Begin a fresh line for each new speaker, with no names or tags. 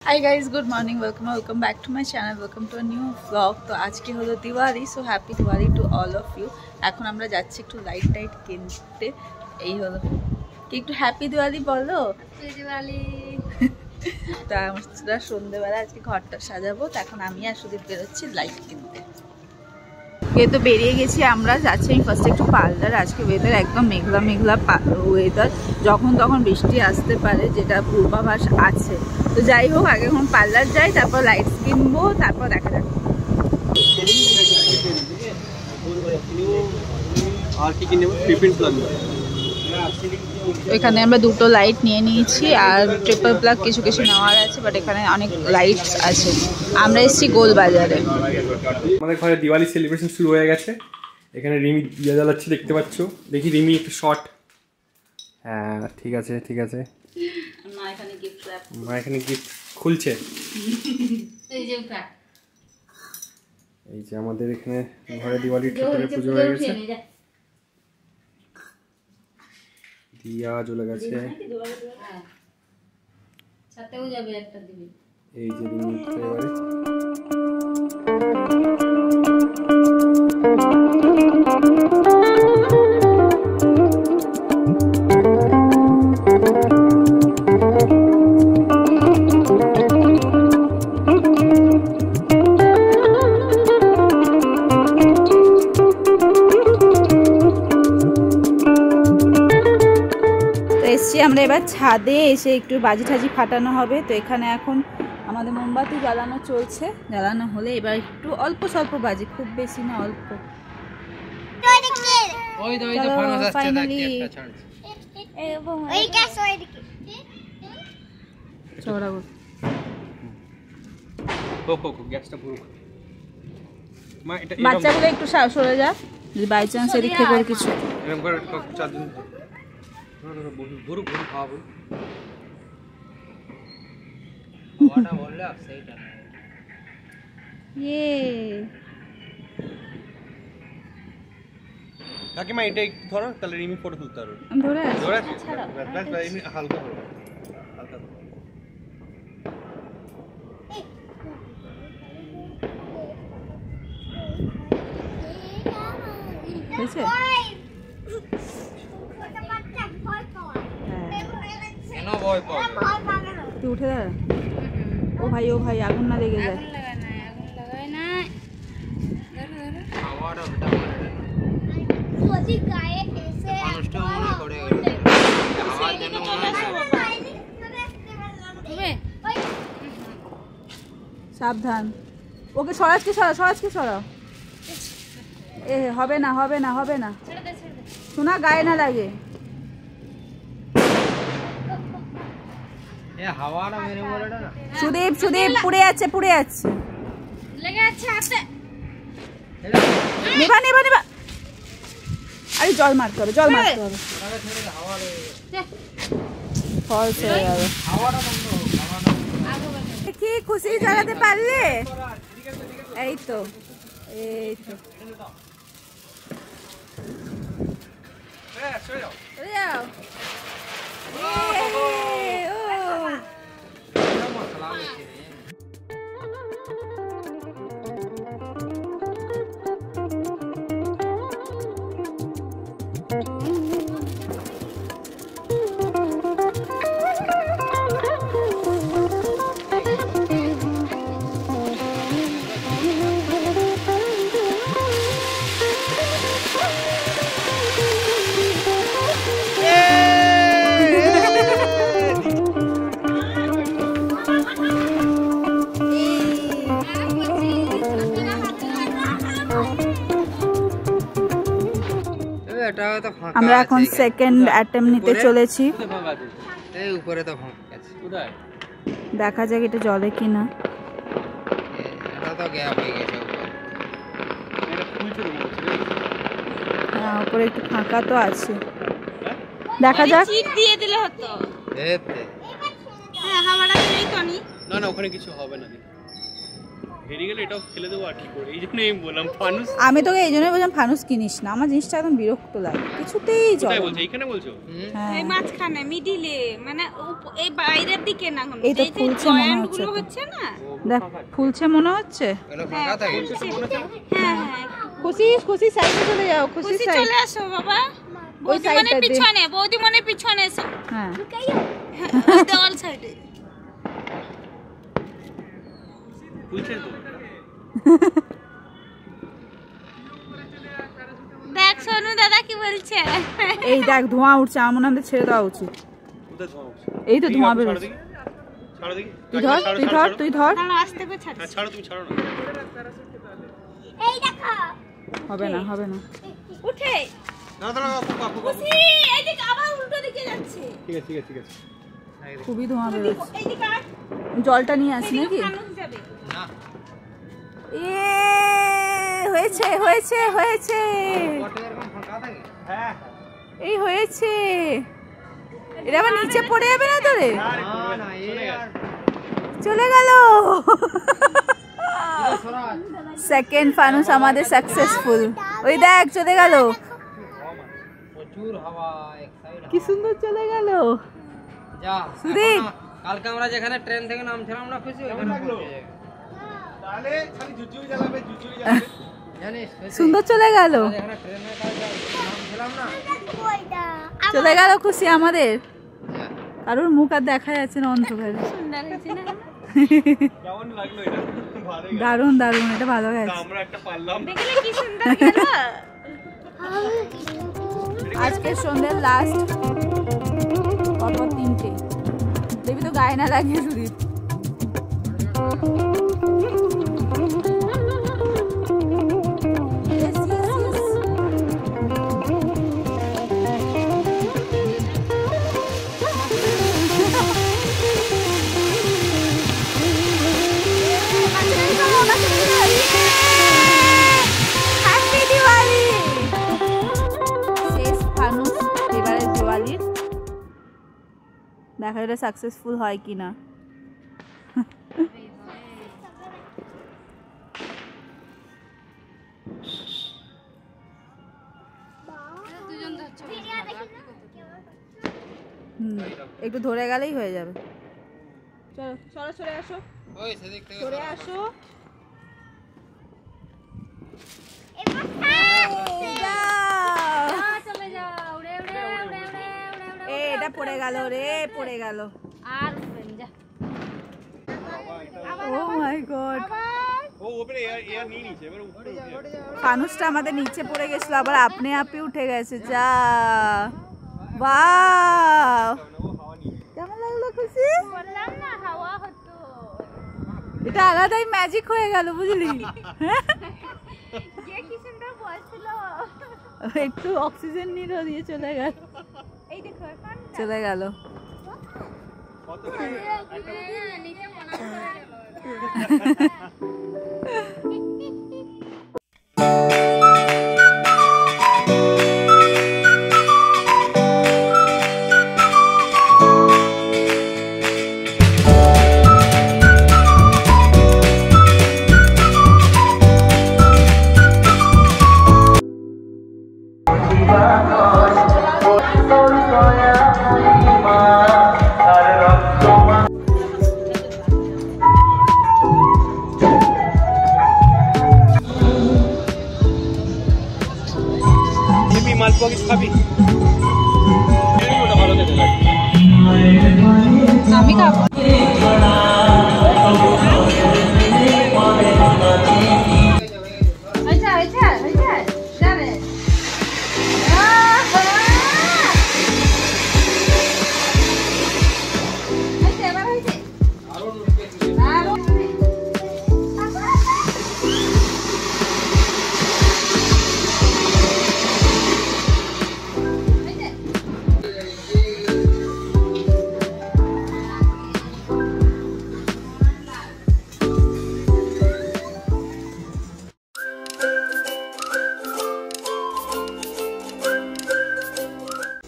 Hi guys, good morning. Welcome back to my channel. Welcome to a new vlog. তো আজকে হলো Diwali, so happy Diwali to all of you. এখন আমরা যাচ্ছি একটু লাইট কিনতে। এই হলো কি একটু হ্যাপি দিওয়ালি বলো। হ্যাপি দিওয়ালি। তা আমরা সন্ধ্যেবেলা আজকে ঘরটা সাজাবো। তো এখন আমি আর সুদীপ বেরোচ্ছি লাইট কিনতে। এই তো বেরিয়ে গেছি আমরা, যাচ্ছি আমি ফার্স্টে একটু পার্লার। আজকে ওয়েদার একদম মেঘলা মেঘলা ওয়েদার, যখন তখন বৃষ্টি আসতে পারে যেটা পূর্বাভাস আছে। তো যাই হোক, আগে এখন পার্লার যাই, তারপর লাইটস কিনবো, তারপর দেখা যাক। এখানে আমরা দুটো লাইট নিয়ে নিয়েছি, আর ট্রিপল প্লাগ কিছু কিছু নেওয়ার আছে, বাট এখানে অনেক লাইটস আছে। আমরা এসেছি গোল বাজারে।
আমাদের ঘরে দিওয়ালি সেলিব্রেশন শুরু হয়ে গেছে। এখানে রিমি দিয়ে জ্বালাচ্ছে, দেখতে পাচ্ছ। দেখি রিমি একটু শর্ট। হ্যাঁ ঠিক আছে ঠিক আছে। মা এখানে গিফট খুলছে। এই যে আমাদের এখানে ঘরে দিওয়ালির ঠাকুরের পুজো হয়ে গেছে, দিয়া জ্বলে গেছে। এই যে রিমি এবারে
আমরা এবার ছাদে এসে একটু বাজি ঠাজি ফাটানো হবে। তো এখানে এখন আমাদের মোমবাতি জ্বালানো চলছে, জ্বালানো হলে এবার একটু অল্প স্বল্প বাজি, খুব বেশি না অল্প। বাচ্চাগুলো একটু সরে যা, যদি বাই চান্স এদিক থেকে কিছু
কাকিমা এটা একটু ধরো, তাহলে রিমি ফটো তুলতে পারবে।
ধরে
ধরে এমনি হালকা ধরো, হালকা ধরো।
হয়েছে? তুই উঠে দাঁড়া। ও ভাই আগুন না লেগে যায়। সাবধান, ওকে সরাজকে সরাও। এ হবে না শোনা, গায়ে না লাগে। সুদীপ পুড়ে যাচ্ছে নেবা। আরে জল মারতে হবে ফলস হয়ে যাবে। কি খুশি জ্বালাতে পারলে? এই তো আমরা এখন সেকেন্ড অ্যাটেম্প নিতে চলেছি। দেখা যাক এটা জলে কিনা। হ্যাঁ, উপরে একটু ফাঁকা তো আছে, দেখা যাক।
না ওখানে কিছু হবে না। হেরে গেলে এটাও ফেলে দেবো আর কি করে, এই জন্যই বললাম ফানুস।
আমি তোকে এই জন্যই বললাম ফানুস কিনিস না, আমার জিনিসটা একদম বিরক্ত লাগে, কিছুতেই চলে।
বলছো এইখানে বলছো?
এই মাঝখানে মিডিলে, মানে এই বাইরের দিকে না,
এই তো ফুলছে মনে হচ্ছে,
হচ্ছে না,
দেখ ফুলছে মনে হচ্ছে।
হ্যাঁ
খুশি খুশি সাইডে চলে যাও, খুশি সাইড
চলে আসো বাবা,
ওই সাইডটা
পিছনে বৌদি মনে পিছনে এসো।
হ্যাঁ
দেওয়াল সাইডে
ফুলছে তো।
দেখ সোনু দাদা কি বলছে।
এই দেখ ধোঁয়া উঠছে, আমার মনে হয় ছেড়ে দেওয়া উচিত।
কোথায় ধোঁয়া উঠছে?
এই তো ধোঁয়া বেরোচ্ছে।
ছাড়ো দেখি,
তুই ধর তুই ধর তুই ধর।
আস্তে করে ছাড়।
হ্যাঁ ছাড়ো, তুমি ছাড়ো না।
এই দেখো
হবে না হবে না,
উঠে
না দাঁড়া, আপু
খুশি এইদিকে আবার উল্টো দিকে যাচ্ছে।
ঠিক আছে ঠিক আছে ঠিক আছে।
খুবই ধোঁয়া বেরোচ্ছে।
এইদিকে আর
জলটা নিয়ে আসি নাকি?
মানুষ যাবে
না
হয়েছে হয়েছে হয়েছে,
হ্যাঁ
এই হয়েছে। এটা আবার নিচে পড়ে যাবে না তোরে? চলে গেল। সেকেন্ড ফানুস আমাদের সাকসেসফুল। ওই দেখ চলে গেল, কি সুন্দর চলে গেল। সুদীপ
কালকে আমরা যেখানে ট্রেন থেকে নামছিলাম না, খুশি
তাহলে খালি জুজুই জ্বালাবে, জুজুই জ্বালাবে।
জানিস
সুন্দর চলে গেল,
যেখানে ট্রেনে নামছিলাম না,
চলে গেল খুশি আমাদের। কারোর মুখ আর দেখা যাচ্ছে না অন্ধকারে।
সুন্দর হয়েছে না?
কেমন লাগলো এটা? ভালোই গেল।
দারুণ দারুণ, এটা ভালো গেছে।
আমরা একটা পারলাম।
দেখলে কি সুন্দর গেল।
আজকে সন্ধ্যের লাস্ট, পরপর 3টে। দেখবি তো গায়ে না লাগিয়ে Sudip. Yes, yes, yes. Happy Diwali! শেষ ফানুস এবারে দিওয়ালির। দেখা এটা সাকসেসফুল হয় কিনা। একটু ধরে গেলেই হয়ে যাবে। চলো চলো সরে আসো,
ওই সেদিক থেকে
সরে আসো।
চলে যাও, উড়ে উড়ে উড়ে উড়ে উড়ে
এটা পড়ে গেল রে, পড়ে গেল।
আর উঠবেন যা।
ও মাই গড,
ও ওপরে এয়ার নিয়ে নিচে, এবার উপরে উঠে যাবে।
ফানুসটা আমাদের নিচে পড়ে গেছিল, আবার আপনি আপনি উঠে গেছে। যা বাহ, কেমন লাগলো খুশি?
বললাম না হাওয়া হতো।
এটা আলাদাই ম্যাজিক হয়ে গেল বুঝলি।
যে কি সুন্দর বলছিল।
একটু অক্সিজেন নিল, দিয়ে চলে গেল।
এই দেখো এখন
চলে গেল।
কত
নিচে মনে করে গেল।
মালপোয়া কিছু খাবি? ওটা ভালো খেতে লাগে।
আমি খাবো।